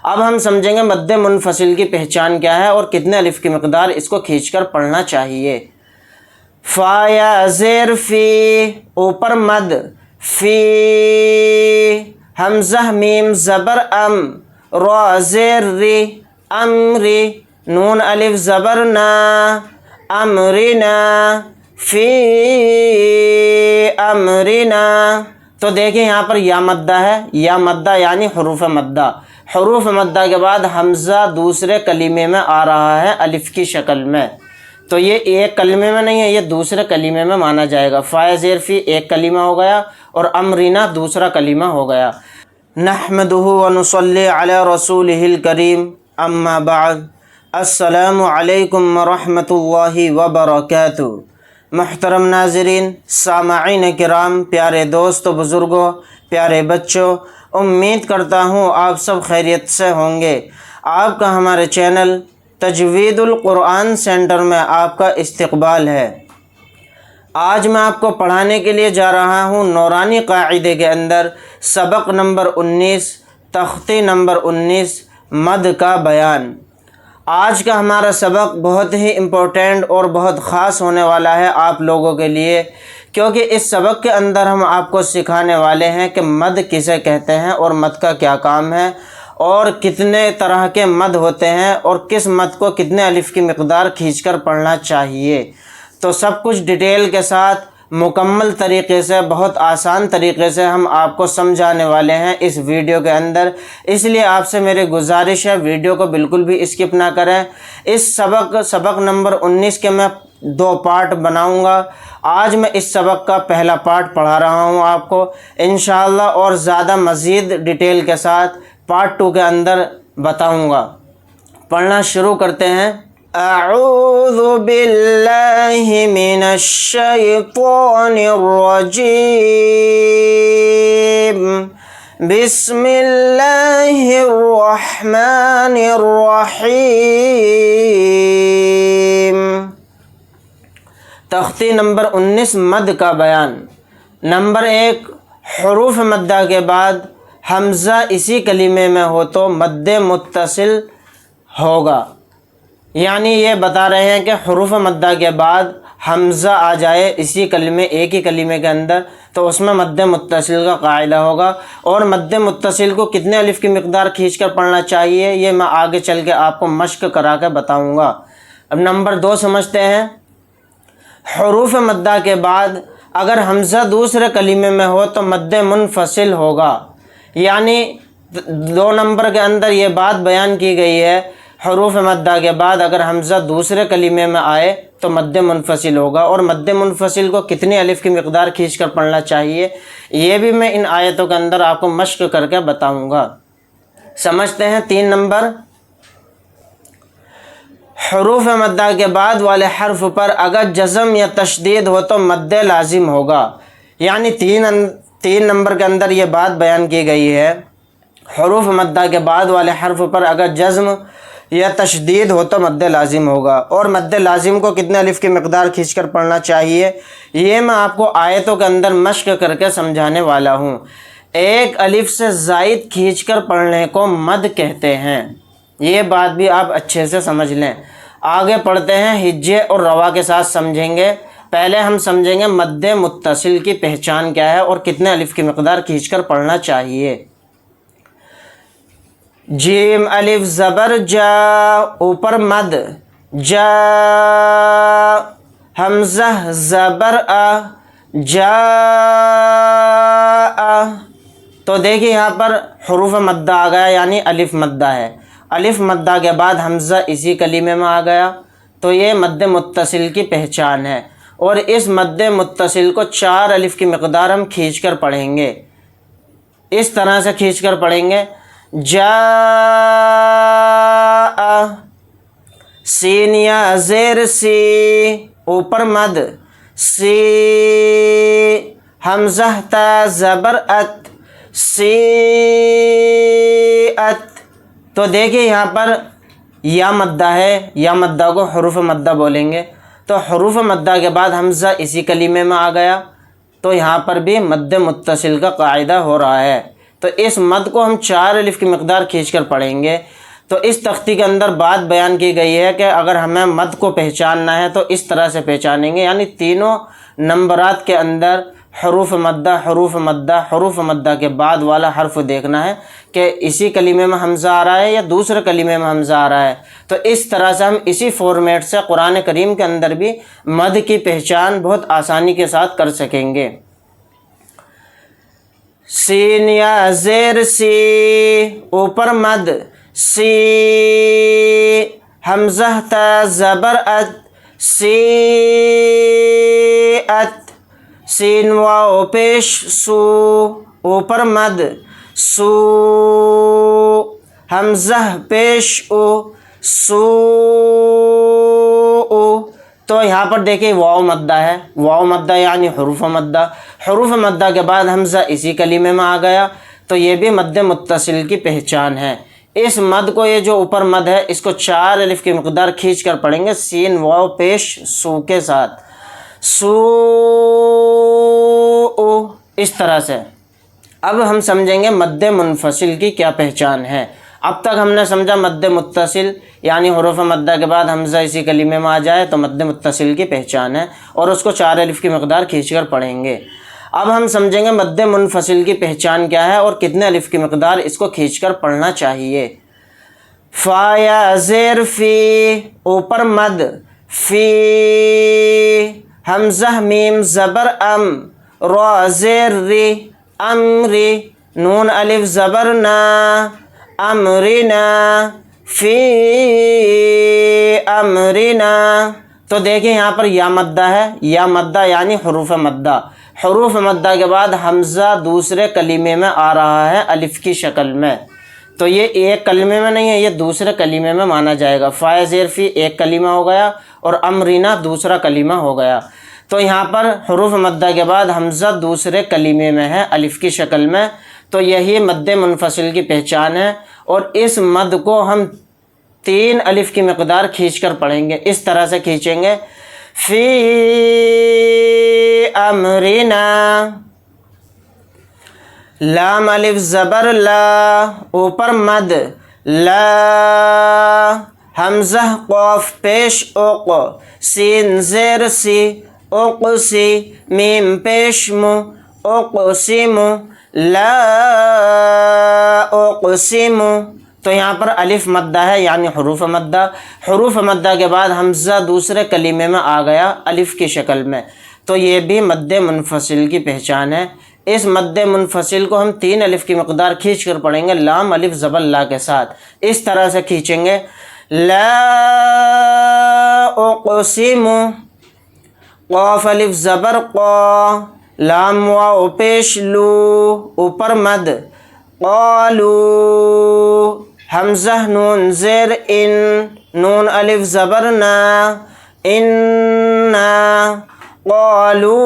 اب ہم سمجھیں گے مد منفصل کی پہچان کیا ہے اور کتنے الف کی مقدار اس کو کھینچ کر پڑھنا چاہیے۔ فا یا زیر فی، اوپر مد، فی، حمزہ میم زبر ام، را زیر ری، امری، نون الف زبر نا، امرنا، فی امرنا۔ تو دیکھیں یہاں پر یا مدہ ہے، یا مدہ یعنی حروف مدہ۔ حروف مدہ کے بعد حمزہ دوسرے کلمے میں آ رہا ہے الف کی شکل میں، تو یہ ایک کلمے میں نہیں ہے، یہ دوسرے کلمے میں مانا جائے گا۔ فا زیر فی ایک کلمہ ہو گیا اور امرنا دوسرا کلمہ ہو گیا۔ نحمدہ ونصلی علی رسولہ الکریم، اما بعد، السلام علیکم ورحمۃ اللہ وبرکاتہ۔ محترم ناظرین، سامعین کرام، پیارے دوستو، بزرگوں، پیارے بچوں، امید کرتا ہوں آپ سب خیریت سے ہوں گے۔ آپ کا ہمارے چینل تجوید القرآن سینٹر میں آپ کا استقبال ہے۔ آج میں آپ کو پڑھانے کے لیے جا رہا ہوں نورانی قاعدے کے اندر سبق نمبر 19، تختی نمبر 19، مد کا بیان۔ آج کا ہمارا سبق بہت ہی امپورٹنٹ اور بہت خاص ہونے والا ہے آپ لوگوں کے لیے، کیونکہ اس سبق کے اندر ہم آپ کو سکھانے والے ہیں کہ مد کسے کہتے ہیں اور مد کا کیا کام ہے، اور کتنے طرح کے مد ہوتے ہیں، اور کس مد کو کتنے الف کی مقدار کھینچ کر پڑھنا چاہیے۔ تو سب کچھ ڈیٹیل کے ساتھ مکمل طریقے سے، بہت آسان طریقے سے ہم آپ کو سمجھانے والے ہیں اس ویڈیو کے اندر، اس لیے آپ سے میری گزارش ہے ویڈیو کو بالکل بھی اسکپ نہ کریں۔ اس سبق نمبر 19 کے میں 2 پارٹ بناؤں گا۔ آج میں اس سبق کا پہلا پارٹ پڑھا رہا ہوں آپ کو انشاءاللہ، اور زیادہ مزید ڈیٹیل کے ساتھ پارٹ 2 کے اندر بتاؤں گا۔ پڑھنا شروع کرتے ہیں۔ اعوذ باللہ من الشیطان الرجیم، بسم اللہ الرحمن الرحیم۔ تختی نمبر 19، مد کا بیان۔ نمبر 1، حروف مدہ کے بعد حمزہ اسی کلمے میں ہو تو مد متصل ہوگا، یعنی یہ بتا رہے ہیں کہ حروف مدہ کے بعد حمزہ آ جائے اسی کلمے، ایک ہی کلمے کے اندر، تو اس میں مد متصل کا قاعدہ ہوگا۔ اور مد متصل کو کتنے الف کی مقدار کھینچ کر پڑھنا چاہیے یہ میں آگے چل کے آپ کو مشق کرا کے بتاؤں گا۔ اب نمبر 2 سمجھتے ہیں۔ حروف مدہ کے بعد اگر حمزہ دوسرے کلمے میں ہو تو مد منفصل ہوگا، یعنی 2 نمبر کے اندر یہ بات بیان کی گئی ہے، حروف مدہ کے بعد اگر حمزہ دوسرے کلمے میں آئے تو مد منفصل ہوگا، اور مد منفصل کو کتنی الف کی مقدار کھینچ کر پڑھنا چاہیے یہ بھی میں ان آیتوں کے اندر آپ کو مشق کر کے بتاؤں گا۔ سمجھتے ہیں 3 نمبر۔ حروف مدہ کے بعد والے حرف پر اگر جزم یا تشدید ہو تو مد لازم ہوگا، یعنی 3 نمبر کے اندر یہ بات بیان کی گئی ہے، حروف مدہ کے بعد والے حرف پر اگر جزم یا تشدید ہو تو مد لازم ہوگا، اور مد لازم کو کتنے الف کی مقدار کھینچ کر پڑھنا چاہیے یہ میں آپ کو آیتوں کے اندر مشق کر کے سمجھانے والا ہوں۔ 1 الف سے زائد کھینچ کر پڑھنے کو مد کہتے ہیں، یہ بات بھی آپ اچھے سے سمجھ لیں۔ آگے پڑھتے ہیں، ہجے اور روا کے ساتھ سمجھیں گے۔ پہلے ہم سمجھیں گے مد متصل کی پہچان کیا ہے اور کتنے الف کی مقدار کھینچ کر پڑھنا چاہیے۔ جیم الف زبر جا، اوپر مد، جا، حمزہ زبر آ، جا آ۔ تو دیکھیں یہاں پر حروف مدہ آ گیا، یعنی الف مدہ ہے۔ الف مدہ کے بعد حمزہ اسی کلمے میں آ گیا تو یہ مد متصل کی پہچان ہے، اور اس مد متصل کو 4 الف کی مقدار ہم کھینچ کر پڑھیں گے، اس طرح سے کھینچ کر پڑھیں گے۔ جا، سین یا زیر سی، اوپر مد، سی، حمزہ تا زبر ات، سی ات۔ تو دیکھیں یہاں پر یا مدہ ہے، یا مدہ کو حروف مدہ بولیں گے، تو حروف مدہ کے بعد حمزہ اسی کلمے میں آ گیا تو یہاں پر بھی مد متصل کا قاعدہ ہو رہا ہے تو اس مد کو ہم 4 الف کی مقدار کھینچ کر پڑھیں گے۔ تو اس تختی کے اندر بات بیان کی گئی ہے کہ اگر ہمیں مد کو پہچاننا ہے تو اس طرح سے پہچانیں گے، یعنی تینوں نمبرات کے اندر حروف مدہ حروف مدہ حروف مدہ کے بعد والا حرف دیکھنا ہے کہ اسی کلمے میں حمزہ آ رہا ہے یا دوسرے کلمے میں حمزہ آ رہا ہے۔ تو اس طرح سے ہم اسی فارمیٹ سے قرآن کریم کے اندر بھی مد کی پہچان بہت آسانی کے ساتھ کر سکیں گے۔ سین یا زیر سی، اوپر مد سی، حمزہ تا زبر ات، سی ات، سین واو پیش سو، اوپر مد سو، حمزہ پیش او، سو او۔ تو یہاں پر دیکھیں واو مدہ ہے، واو مدہ یعنی حروف مدہ، حروف مدہ کے بعد حمزہ اسی کلمے میں آ گیا، تو یہ بھی مد متصل کی پہچان ہے۔ اس مد کو، یہ جو اوپر مد ہے، اس کو 4 الف کی مقدار کھینچ کر پڑھیں گے سین واو پیش سو کے ساتھ، سو او، اس طرح سے۔ اب ہم سمجھیں گے مد منفصل کی کیا پہچان ہے۔ اب تک ہم نے سمجھا مد متصل یعنی حروف مدہ کے بعد حمزہ اسی کلمے میں آ جائے تو مد متصل کی پہچان ہے اور اس کو 4 الف کی مقدار کھینچ کر پڑھیں گے۔ اب ہم سمجھیں گے مد منفصل کی پہچان کیا ہے اور کتنے الف کی مقدار اس کو کھینچ کر پڑھنا چاہیے۔ فا یا زیر فی، اوپر مد فی، حمزہ میم زبر ام، را زیر ری، امری، نون الف زبر نا، امرنا، فی امرنا۔ تو دیکھیں یہاں پر یا مدہ ہے، یا مدہ یعنی حروف مدہ، حروف مدہ کے بعد حمزہ دوسرے کلمے میں آ رہا ہے الف کی شکل میں، تو یہ ایک کلمے میں نہیں ہے، یہ دوسرے کلمے میں مانا جائے گا۔ فا زیر فی ایک کلمہ ہو گیا اور امرنا دوسرا کلمہ ہو گیا، تو یہاں پر حروف مدہ کے بعد حمزہ دوسرے کلمے میں ہے الف کی شکل میں، تو یہی مد منفصل کی پہچان ہے۔ اور اس مد کو ہم 3 الف کی مقدار کھینچ کر پڑھیں گے، اس طرح سے کھینچیں گے، فی امرنا، لام الف زبر لا، اوپر مد لا، حمزہ قاف پیش اوق، سین زیر سی، اقسی، میم پیش مو، اقسم، لا اقسم۔ تو یہاں پر الف مدہ ہے یعنی حروف مدہ، حروف مدہ کے بعد حمزہ دوسرے کلمے میں آ گیا الف کی شکل میں، تو یہ بھی مد منفصل کی پہچان ہے۔ اس مد منفصل کو ہم 3 الف کی مقدار کھینچ کر پڑھیں گے لام الف زبر لا کے ساتھ، اس طرح سے کھینچیں گے، لا اقسم، قاف الف زبر قا، لام واو پیش لو، اوپر مد قالو، حمزہ نون زیر ان، نون الف زبر نا، اننا، قالو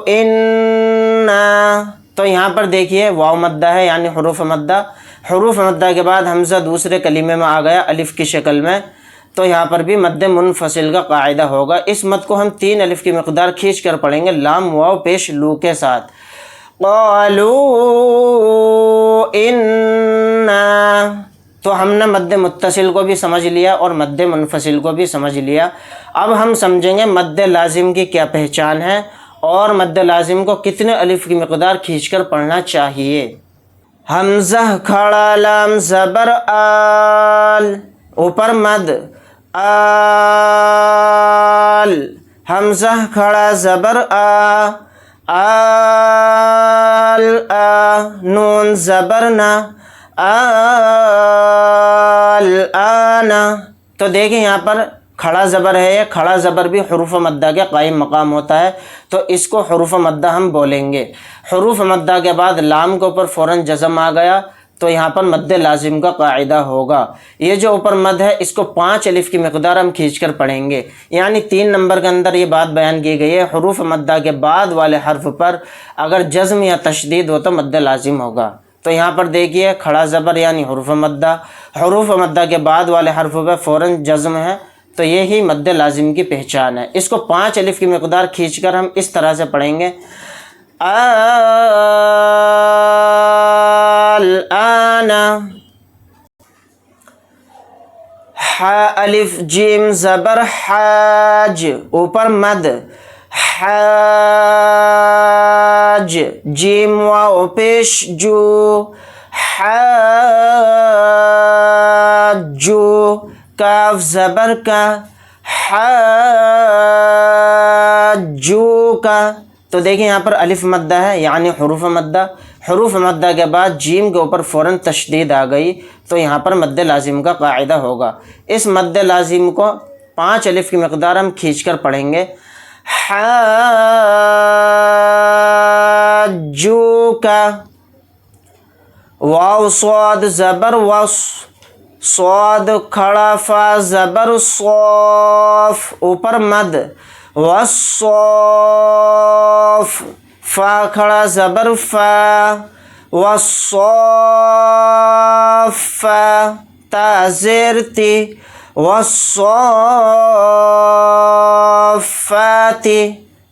اننا۔ تو یہاں پر دیکھیے واو مدہ ہے یعنی حروف مدہ، حروف مدہ کے بعد حمزہ دوسرے کلمے میں آ گیا الف کی شکل میں، تو یہاں پر بھی مد منفصل کا قاعدہ ہوگا۔ اس مد کو ہم 3 الف کی مقدار کھینچ کر پڑھیں گے لام واو پیش لو کے ساتھ، قالو انا۔ تو ہم نے مد متصل کو بھی سمجھ لیا اور مد منفصل کو بھی سمجھ لیا۔ اب ہم سمجھیں گے مد لازم کی کیا پہچان ہے اور مد لازم کو کتنے الف کی مقدار کھینچ کر پڑھنا چاہیے۔ حمزہ کھڑا لام زبر آل، اوپر مد آل، حمزہ کھڑا زبر آ، آل آ، نون زبر نا، آل آنا۔ تو دیکھیں یہاں پر کھڑا زبر ہے، کھڑا زبر بھی حروف مدہ کے قائم مقام ہوتا ہے، تو اس کو حروف مدہ ہم بولیں گے۔ حروف مدہ کے بعد لام کے اوپر فوراً جزم آ گیا تو یہاں پر مد لازم کا قاعدہ ہوگا۔ یہ جو اوپر مد ہے اس کو 5 الف کی مقدار ہم کھینچ کر پڑھیں گے، یعنی 3 نمبر کے اندر یہ بات بیان کی گئی ہے، حروف مدہ کے بعد والے حرف پر اگر جزم یا تشدید ہو تو مد لازم ہوگا۔ تو یہاں پر دیکھیے کھڑا زبر یعنی حروف مدہ، حروف مدہ کے بعد والے حرف پہ فوراً جزم ہے، تو یہی مد لازم کی پہچان ہے۔ اس کو 5 الف کی مقدار کھینچ کر ہم اس طرح سے پڑھیں گے، الآن. حا الف جیم زبر حاج اوپر مد حاج. جیم واو پیش جو حاجو. کاف زبر کا حاجو کا. تو دیکھیں یہاں پر الف مدہ ہے یعنی حروف مدہ. حروف مدہ کے بعد جیم کے اوپر فوراً تشدید آ گئی تو یہاں پر مد لازم کا قاعدہ ہوگا. اس مد لازم کو 5 الف کی مقدار ہم کھینچ کر پڑھیں گے. حاجو کا. واو صاد زبر وص. صاد کھڑا فا زبر صوف اوپر مد والصوف. فا کھڑا زبر فا والصوف. تا زیر تی والصوفاتی.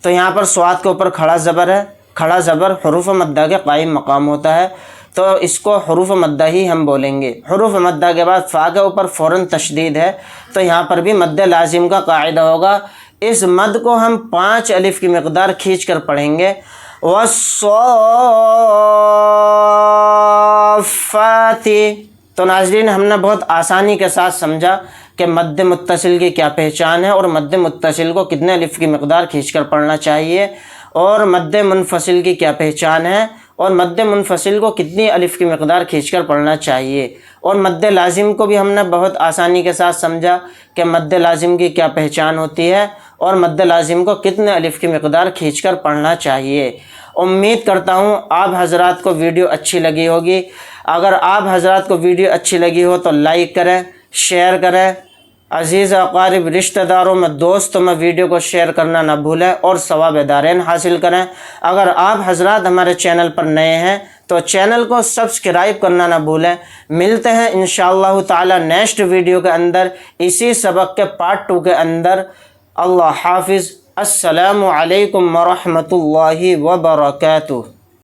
تو یہاں پر صاد کے اوپر کھڑا زبر ہے. کھڑا زبر حروف مدہ کے قائم مقام ہوتا ہے تو اس کو حروف مدہ ہی ہم بولیں گے. حروف مدہ کے بعد فا کے اوپر فوراً تشدید ہے تو یہاں پر بھی مد لازم کا قاعدہ ہوگا. اس مد کو ہم 5 الف کی مقدار کھینچ کر پڑھیں گے. والصافاتی. تو ناظرین ہم نے بہت آسانی کے ساتھ سمجھا کہ مد متصل کی کیا پہچان ہے اور مد متصل کو کتنے الف کی مقدار کھینچ کر پڑھنا چاہیے اور مد منفصل کی کیا پہچان ہے اور مد منفصل کو کتنی الف کی مقدار کھینچ کر پڑھنا چاہیے. اور مد لازم کو بھی ہم نے بہت آسانی کے ساتھ سمجھا کہ مد لازم کی کیا پہچان ہوتی ہے اور مد لازم کو کتنے الف کی مقدار کھینچ کر پڑھنا چاہیے. امید کرتا ہوں آپ حضرات کو ویڈیو اچھی لگی ہوگی. اگر آپ حضرات کو ویڈیو اچھی لگی ہو تو لائک کریں، شیئر کریں. عزیز اقارب رشتہ داروں میں دوستوں میں ویڈیو کو شیئر کرنا نہ بھولیں اور ثواب دارین حاصل کریں. اگر آپ حضرات ہمارے چینل پر نئے ہیں تو چینل کو سبسکرائب کرنا نہ بھولیں. ملتے ہیں انشاءاللہ تعالی نیکسٹ ویڈیو کے اندر اسی سبق کے پارٹ 2 کے اندر. اللہ حافظ. السلام علیکم ورحمۃ اللہ وبرکاتہ.